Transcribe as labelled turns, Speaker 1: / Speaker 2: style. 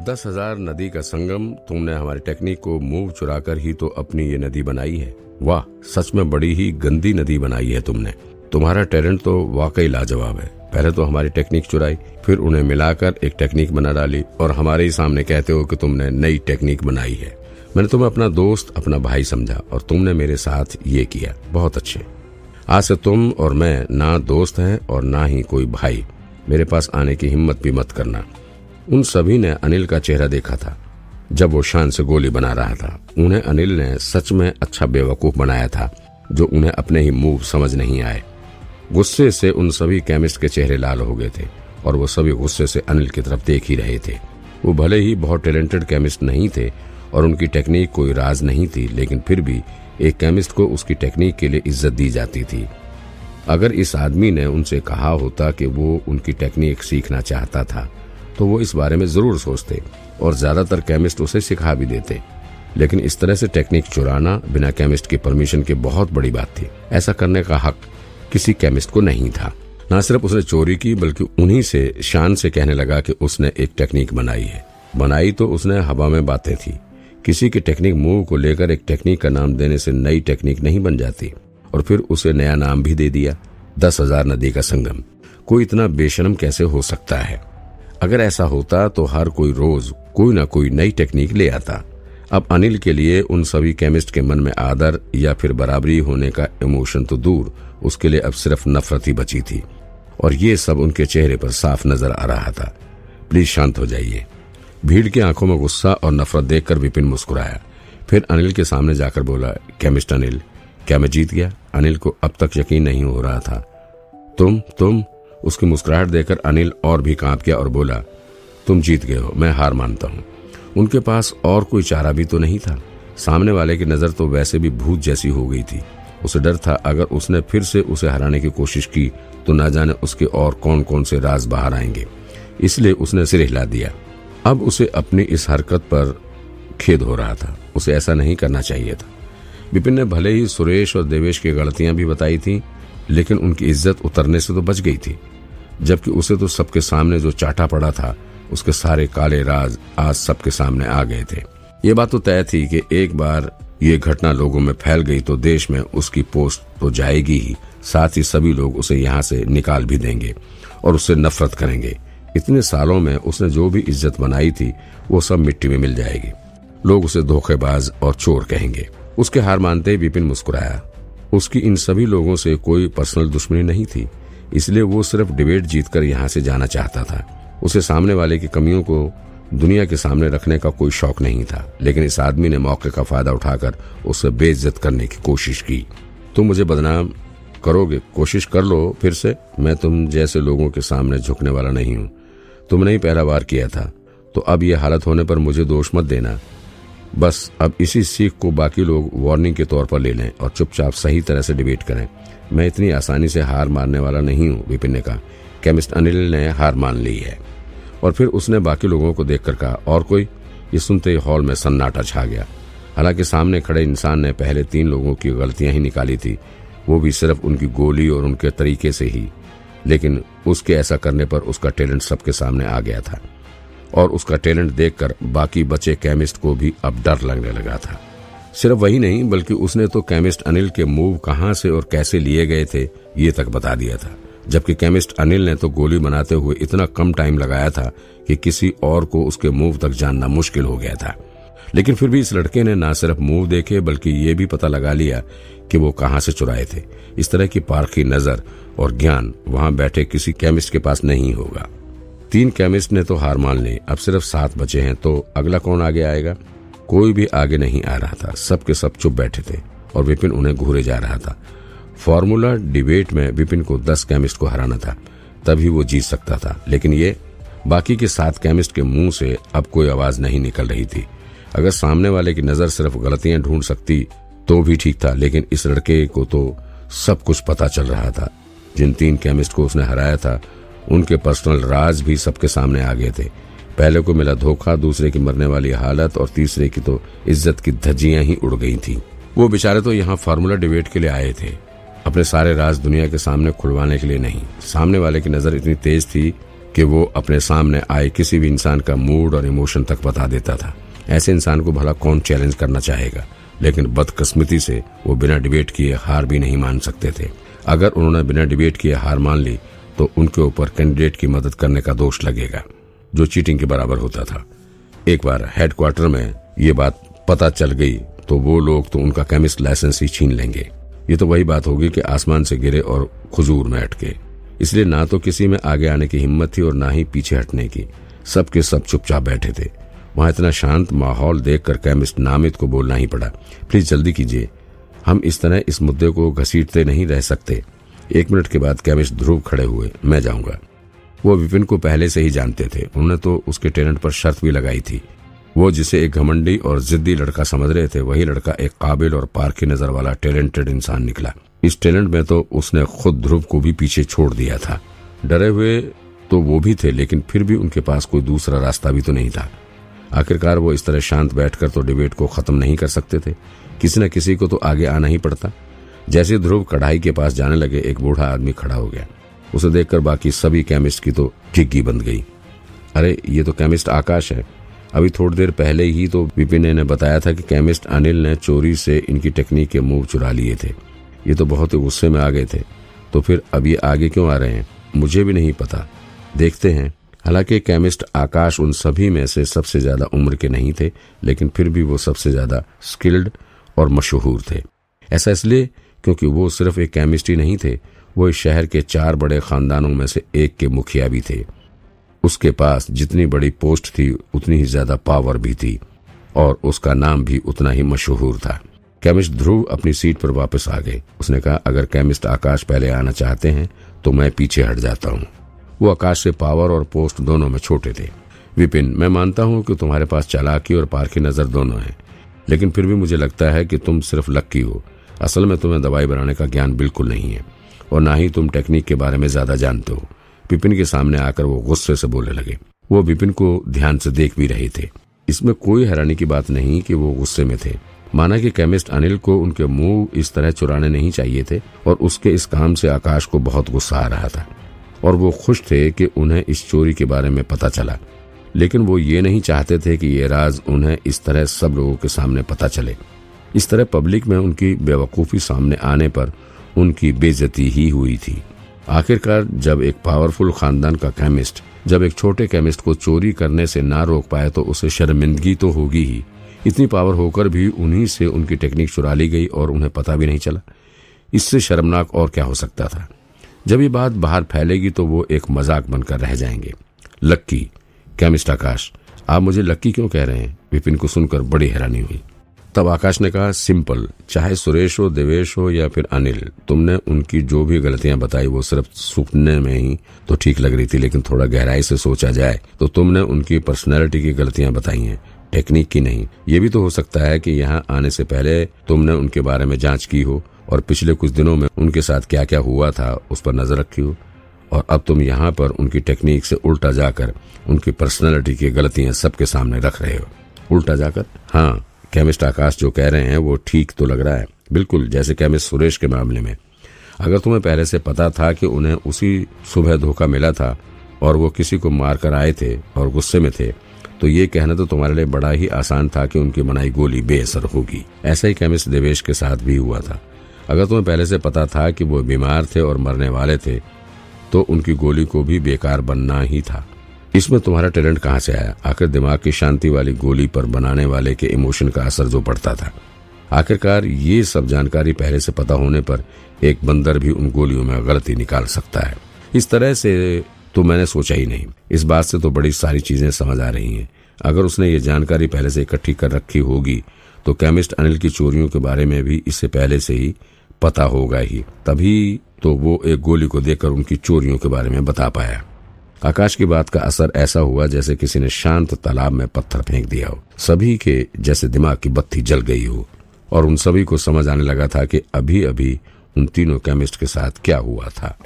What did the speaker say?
Speaker 1: 10,000 नदी का संगम, तुमने हमारी टेक्निक को मूव चुराकर ही तो अपनी ये नदी बनाई है। वाह, सच में बड़ी ही गंदी नदी बनाई है तुमने। तुम्हारा टैलेंट तो वाकई लाजवाब है। पहले तो हमारी टेक्निक चुराई, फिर उन्हें मिलाकर एक टेक्निक बना डाली और हमारे ही सामने कहते हो कि तुमने नई टेक्निक बनाई है। मैंने तुम्हें अपना दोस्त, अपना भाई समझा और तुमने मेरे साथ ये किया। बहुत अच्छे। आज से तुम और मैं ना दोस्त हैं और ना ही कोई भाई। मेरे पास आने की हिम्मत भी मत करना। उन सभी ने अनिल का चेहरा देखा था जब वो शान से गोली बना रहा था। उन्हें अनिल ने सच में अच्छा बेवकूफ बनाया था जो उन्हें अपने ही मूव समझ नहीं आए। गुस्से से उन सभी केमिस्ट के चेहरे लाल हो गए थे और वो सभी गुस्से से अनिल की तरफ देख ही रहे थे। वो भले ही बहुत टैलेंटेड केमिस्ट नहीं थे और उनकी टेक्निक कोई राज नहीं थी, लेकिन फिर भी एक केमिस्ट को उसकी टेक्निक के लिए इज्जत दी जाती थी। अगर इस आदमी ने उनसे कहा होता कि वो उनकी टेक्निक सीखना चाहता था तो वो इस बारे में जरूर सोचते और ज्यादातर केमिस्ट उसे सिखा भी देते। लेकिन इस तरह से टेक्निक चुराना बिना केमिस्ट की परमिशन के बहुत बड़ी बात थी। ऐसा करने का हक किसी केमिस्ट को नहीं था। न सिर्फ उसने चोरी की बल्कि उन्हीं से शान से कहने लगा कि उसने एक टेक्निक बनाई है। बनाई तो उसने हवा में बातें थी। किसी की टेक्निक मूव को लेकर एक टेक्निक का नाम देने से नई टेक्निक नहीं बन जाती। और फिर उसे नया नाम भी दे दिया, 10,000 नदी का संगम। कोई इतना बेशर्म कैसे हो सकता है? अगर ऐसा होता तो हर कोई रोज कोई ना कोई नई टेक्निक ले आता। अब अनिल के लिए उन सभी केमिस्ट के मन में आदर या फिर बराबरी होने का इमोशन तो दूर, उसके लिए अब सिर्फ नफरत ही बची थी और ये सब उनके चेहरे पर साफ नजर आ रहा था। प्लीज शांत हो जाइए। भीड़ की आंखों में गुस्सा और नफरत देखकर विपिन मुस्कुराया। फिर अनिल के सामने जाकर बोला, केमिस्ट अनिल, क्या मैं जीत गया? अनिल को अब तक यकीन नहीं हो रहा था। तुम उसकी मुस्कुराहट देखकर अनिल और भी कांप गया और बोला, तुम जीत गए हो, मैं हार मानता हूँ। उनके पास और कोई चारा भी तो नहीं था। सामने वाले की नजर तो वैसे भी भूत जैसी हो गई थी। उसे डर था अगर उसने फिर से उसे हराने की कोशिश की तो न जाने उसके और कौन कौन से राज बाहर आएंगे। इसलिए उसने सिर हिला दिया। अब उसे अपनी इस हरकत पर खेद हो रहा था। उसे ऐसा नहीं करना चाहिए था। विपिन ने भले ही सुरेश और देवेश की गलतियां भी बताई थी, लेकिन उनकी इज्जत उतरने से तो बच गई थी। जबकि उसे तो सबके सामने जो चाटा पड़ा था, उसके सारे काले राज आज सबके सामने आ गए थे। ये बात तो तय थी कि एक बार ये घटना लोगों में फैल गई तो देश में उसकी पोस्ट तो जाएगी ही, साथ ही सभी लोग उसे यहाँ से निकाल भी देंगे और उससे नफरत करेंगे। इतने सालों में उसने जो भी इज्जत बनाई थी वो सब मिट्टी में मिल जाएगी। लोग उसे धोखेबाज और चोर कहेंगे। उसके हार मानते ही विपिन मुस्कुराया। उसकी इन सभी लोगों से कोई पर्सनल दुश्मनी नहीं थी, इसलिए वो सिर्फ डिबेट जीतकर यहाँ से जाना चाहता था। उसे सामने वाले की कमियों को दुनिया के सामने रखने का कोई शौक नहीं था। लेकिन इस आदमी ने मौके का फायदा उठाकर उसे बेइज्जत करने की कोशिश की। तुम मुझे बदनाम करोगे? कोशिश कर लो फिर से। मैं तुम जैसे लोगों के सामने झुकने वाला नहीं हूँ। तुमने ही पहला बार किया था, तो अब ये हालत होने पर मुझे दोष मत देना। बस अब इसी सीख को बाकी लोग वार्निंग के तौर पर ले लें और चुपचाप सही तरह से डिबेट करें। मैं इतनी आसानी से हार मानने वाला नहीं हूँ, विपिन ने कहा। केमिस्ट अनिल ने हार मान ली है। और फिर उसने बाकी लोगों को देखकर कहा, और कोई? ये सुनते ही हॉल में सन्नाटा छा गया। हालांकि सामने खड़े इंसान ने पहले 3 लोगों की गलतियां ही निकाली थी, वो भी सिर्फ उनकी गोली और उनके तरीके से ही। लेकिन उसके ऐसा करने पर उसका टैलेंट सबके सामने आ गया था और उसका टैलेंट देखकर बाकी बचे केमिस्ट को भी अब डर लगने लगा था। सिर्फ वही नहीं बल्कि उसने तो केमिस्ट अनिल के मूव कहां से और कैसे लिए गए थे ये तक बता दिया था। जबकि केमिस्ट अनिल ने तो गोली बनाते हुए इतना कम टाइम लगाया था कि किसी और को उसके मूव तक जानना मुश्किल हो गया था। लेकिन फिर भी इस लड़के ने न सिर्फ मूव देखे बल्कि ये भी पता लगा लिया कि वो कहां से चुराए थे। इस तरह की पारखी नजर और ज्ञान वहां बैठे किसी केमिस्ट के पास नहीं होगा। 3 केमिस्ट ने तो हार मान ली। अब सिर्फ 7 बचे हैं, तो अगला कौन आगे आएगा? कोई भी आगे नहीं आ रहा था। सबके सब चुप बैठे थे और विपिन उन्हें घूरे जा रहा था। फॉर्मूला डिबेट में विपिन को 10 केमिस्ट को हराना था, तभी वो जीत सकता था। लेकिन ये बाकी के 7 केमिस्ट के मुंह से अब कोई आवाज नहीं निकल रही थी। अगर सामने वाले की नजर सिर्फ गलतियां ढूंढ सकती तो भी ठीक था, लेकिन इस लड़के को तो सब कुछ पता चल रहा था। जिन 3 केमिस्ट को उसने हराया था उनके पर्सनल राज भी सबके सामने आ गए थे। पहले को मिला धोखा, दूसरे की मरने वाली हालत और तीसरे की तो इज्जत की धज्जियां ही उड़ गई थी। वो बेचारे तो यहाँ फार्मूला डिबेट के लिए आए थे, अपने सारे राज दुनिया के सामने खुलवाने के लिए नहीं। सामने वाले की नजर इतनी तेज थी कि वो अपने सामने आए किसी भी इंसान का मूड और इमोशन तक बता देता था। ऐसे इंसान को भला कौन चैलेंज करना चाहेगा, लेकिन बदकिस्मती से वो बिना डिबेट किए हार भी नहीं मान सकते थे। अगर उन्होंने बिना डिबेट किए हार मान ली तो उनके ऊपर कैंडिडेट की मदद करने का दोष लगेगा, जो चीटिंग के बराबर होता था। एक बार हेडक्वार्टर में ये बात पता चल गई तो वो लोग तो उनका केमिस्ट लाइसेंस ही छीन लेंगे। ये तो वही बात होगी कि आसमान से गिरे और खुजूर में अटके। इसलिए ना तो किसी में आगे आने की हिम्मत थी और ना ही पीछे हटने की। सब के सब चुपचाप बैठे थे। वहां इतना शांत माहौल देखकर केमिस्ट नामिद को बोलना ही पड़ा, प्लीज जल्दी कीजिए, हम इस तरह इस मुद्दे को घसीटते नहीं रह सकते। 1 मिनट के बाद केमिस्ट ध्रुव खड़े हुए, मैं जाऊंगा। वो विपिन को पहले से ही जानते थे। उन्होंने तो उसके टैलेंट पर शर्त भी लगाई थी। वो जिसे एक घमंडी और जिद्दी लड़का समझ रहे थे, वही लड़का एक काबिल और पारखी नजर वाला टैलेंटेड इंसान निकला। इस टैलेंट में तो उसने खुद ध्रुव को भी पीछे छोड़ दिया था। डरे हुए तो वो भी थे, लेकिन फिर भी उनके पास कोई दूसरा रास्ता भी तो नहीं था। आखिरकार वो इस तरह शांत बैठकर तो डिबेट को खत्म नहीं कर सकते थे। किसी न किसी को तो आगे आना ही पड़ता। जैसे ध्रुव कढ़ाई के पास जाने लगे, एक बूढ़ा आदमी खड़ा हो गया। उसे देखकर बाकी सभी केमिस्ट की तो झिग्गी बंद गई। अरे ये तो केमिस्ट आकाश है। अभी थोड़ी देर पहले ही तो विपिन ने बताया था कि केमिस्ट अनिल ने चोरी से इनकी टेक्निक के मूव चुरा लिए थे। ये तो बहुत ही गुस्से में आ गए थे। तो फिर अब ये आगे क्यों आ रहे हैं, मुझे भी नहीं पता, देखते हैं। हालांकि केमिस्ट आकाश उन सभी में से सबसे ज्यादा उम्र के नहीं थे, लेकिन फिर भी वो सबसे ज्यादा स्किल्ड और मशहूर थे। ऐसा इसलिए क्योंकि वो सिर्फ एक केमिस्ट ही नहीं थे, वो इस शहर के 4 बड़े खानदानों में से एक के मुखिया भी थे। उसके पास जितनी बड़ी पोस्ट थी उतनी ही ज्यादा पावर भी थी और उसका नाम भी उतना ही मशहूर था। केमिस्ट ध्रुव अपनी सीट पर वापस आ गए। उसने कहा, अगर केमिस्ट आकाश पहले आना चाहते हैं तो मैं पीछे हट जाता हूँ। वो आकाश से पावर और पोस्ट दोनों में छोटे थे। विपिन, मैं मानता हूँ कि तुम्हारे पास चालाकी और पारखी नजर दोनों है, लेकिन फिर भी मुझे लगता है कि तुम सिर्फ लक्की हो। असल में तुम्हें दवाई बनाने का ज्ञान बिल्कुल नहीं है और ना ही तुम टेक्निक के बारे में ज्यादा जानते हो। विपिन के सामने आकर वो गुस्से से बोलने लगे। वो विपिन को ध्यान से देख भी रहे थे। इसमें कोई हैरानी की बात नहीं कि वो गुस्से में थे। माना कि केमिस्ट अनिल को उनके मुंह इस तरह चुराने नहीं चाहिए थे और उसके इस काम से आकाश को बहुत गुस्सा आ रहा था और वो खुश थे कि उन्हें इस चोरी के बारे में पता चला। लेकिन वो ये नहीं चाहते थे कि ये राज उन्हें इस तरह सब लोगों के सामने पता चले। इस तरह पब्लिक में उनकी बेवकूफी सामने आने पर उनकी बेइज्जती ही हुई थी। आखिरकार जब एक पावरफुल खानदान का केमिस्ट जब एक छोटे केमिस्ट को चोरी करने से ना रोक पाए तो उसे शर्मिंदगी तो होगी ही। इतनी पावर होकर भी उन्हीं से उनकी टेक्निक चुरा ली गई और उन्हें पता भी नहीं चला। इससे शर्मनाक और क्या हो सकता था। जब ये बात बाहर फैलेगी तो वो एक मजाक बनकर रह जाएंगे। लक्की, केमिस्ट आकाश, आप मुझे लक्की क्यों कह रहे हैं? विपिन को सुनकर बड़ी हैरानी हुई। तब आकाश ने कहा, सिंपल, चाहे सुरेश हो, देवेश हो या फिर अनिल, तुमने उनकी जो भी गलतियां बताई वो सिर्फ सुपने में ही तो ठीक लग रही थी, लेकिन थोड़ा गहराई से सोचा जाए तो तुमने उनकी पर्सनैलिटी की गलतियां बताई हैं, टेक्निक की नहीं। ये भी तो हो सकता है कि यहाँ आने से पहले तुमने उनके बारे में जांच की हो और पिछले कुछ दिनों में उनके साथ क्या क्या हुआ था उस पर नजर रखी हो, और अब तुम यहाँ पर उनकी टेक्निक से उल्टा जाकर उनकी पर्सनैलिटी की गलतियां सबके सामने रख रहे हो। उल्टा जाकर? हाँ, केमिस्ट आकाश जो कह रहे हैं वो ठीक तो लग रहा है, बिल्कुल जैसे केमिस्ट सुरेश के मामले में। अगर तुम्हें पहले से पता था कि उन्हें उसी सुबह धोखा मिला था और वो किसी को मारकर आए थे और गुस्से में थे, तो ये कहना तो तुम्हारे लिए बड़ा ही आसान था कि उनकी बनाई गोली बेअसर होगी। ऐसा ही केमिस्ट देवेश के साथ भी हुआ था। अगर तुम्हें पहले से पता था कि वो बीमार थे और मरने वाले थे तो उनकी गोली को भी बेकार बनना ही था। इसमें तुम्हारा टैलेंट कहाँ से आया? आखिर दिमाग की शांति वाली गोली पर बनाने वाले के इमोशन का असर जो पड़ता था। आखिरकार ये सब जानकारी पहले से पता होने पर एक बंदर भी उन गोलियों में गलती निकाल सकता है। इस तरह से तो मैंने सोचा ही नहीं। इस बात से तो बड़ी सारी चीजें समझ आ रही हैं। अगर उसने ये जानकारी पहले से इकट्ठी कर रखी होगी तो केमिस्ट अनिल की चोरियों के बारे में भी इससे पहले से ही पता होगा ही, तभी तो वो एक गोली को देखकर उनकी चोरियों के बारे में बता पाया। आकाश की बात का असर ऐसा हुआ जैसे किसी ने शांत तालाब में पत्थर फेंक दिया हो। सभी के जैसे दिमाग की बत्ती जल गई हो और उन सभी को समझ आने लगा था कि अभी अभी उन तीनों केमिस्ट के साथ क्या हुआ था।